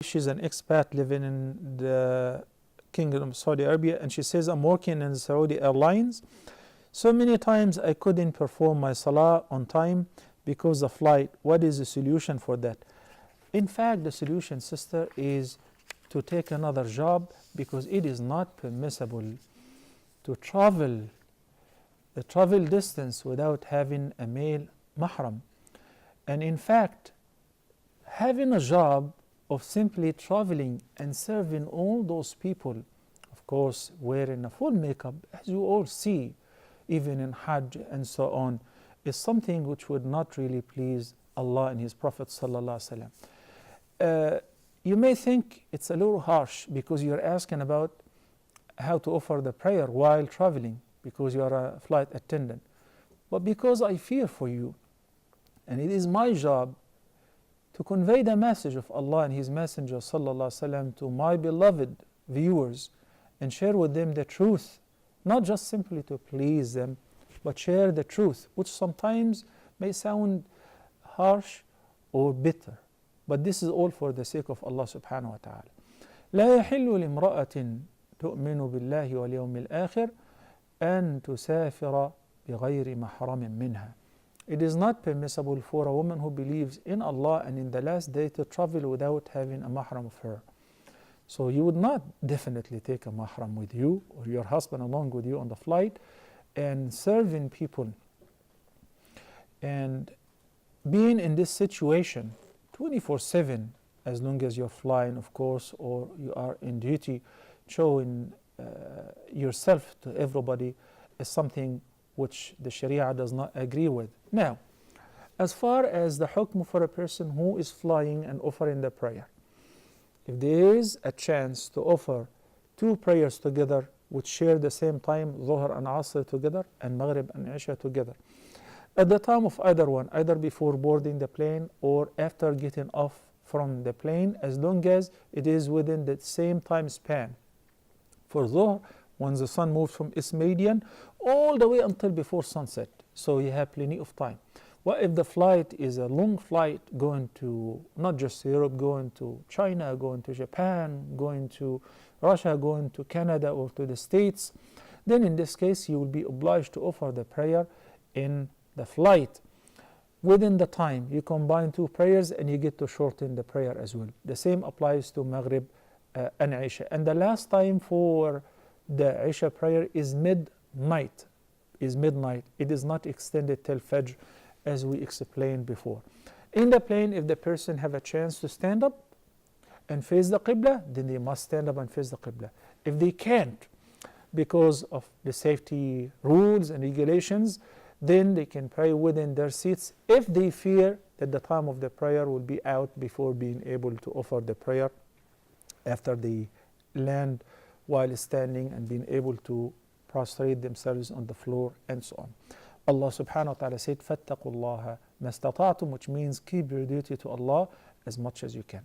She's an expat living in the Kingdom of Saudi Arabia, and she says, I'm working in Saudi Airlines. So many times I couldn't perform my salah on time because of flight. What is the solution for that? In fact, the solution, sister, is to take another job, because it is not permissible to travel the travel distance without having a male mahram. And in fact, having a job of simply traveling and serving all those people, of course wearing a full makeup, as you all see, even in Hajj and so on, is something which would not really please Allah and His Prophet sallallahu alaihi wasallam. You may think it's a little harsh because you're asking about how to offer the prayer while traveling, because you are a flight attendant. But because I fear for you, and it is my job to convey the message of Allah and His Messenger sallallahu alaihi wasallam to my beloved viewers and share with them the truth, not just simply to please them, but share the truth, which sometimes may sound harsh or bitter. But this is all for the sake of Allah subhanahu wa ta'ala. لا يحل لامرأة تؤمن بالله واليوم الآخر أن تسافر بغير محرم منها. It is not permissible for a woman who believes in Allah and in the last day to travel without having a mahram of her. So you would not definitely take a mahram with you or your husband along with you on the flight and serving people. And being in this situation 24/7, as long as you're flying, of course, or you are in duty, showing yourself to everybody, is something which the Sharia does not agree with. Now, as far as the hukm for a person who is flying and offering the prayer, if there is a chance to offer two prayers together which share the same time, Dhuhr and Asr together, and Maghrib and Isha together, at the time of either one, either before boarding the plane or after getting off from the plane, as long as it is within the same time span. For Dhuhr, when the sun moves from its meridian all the way until before sunset, so you have plenty of time. What if the flight is a long flight going to not just Europe, going to China, going to Japan, going to Russia, going to Canada or to the States? Then in this case you will be obliged to offer the prayer in the flight. Within the time you combine two prayers and you get to shorten the prayer as well. The same applies to Maghrib and Isha. And the last time for the Isha prayer is midnight. It is not extended till Fajr, as we explained before. In the plane, if the person have a chance to stand up and face the Qibla, then they must stand up and face the Qibla. If they can't, because of the safety rules and regulations, then they can pray within their seats if they fear that the time of the prayer will be out before being able to offer the prayer after they land while standing and being able to prostrate themselves on the floor and so on. Allah subhanahu wa ta'ala said, فَاتَّقُوا اللَّهَ مَا اسْتَطَعْتُمْ, which means keep your duty to Allah as much as you can.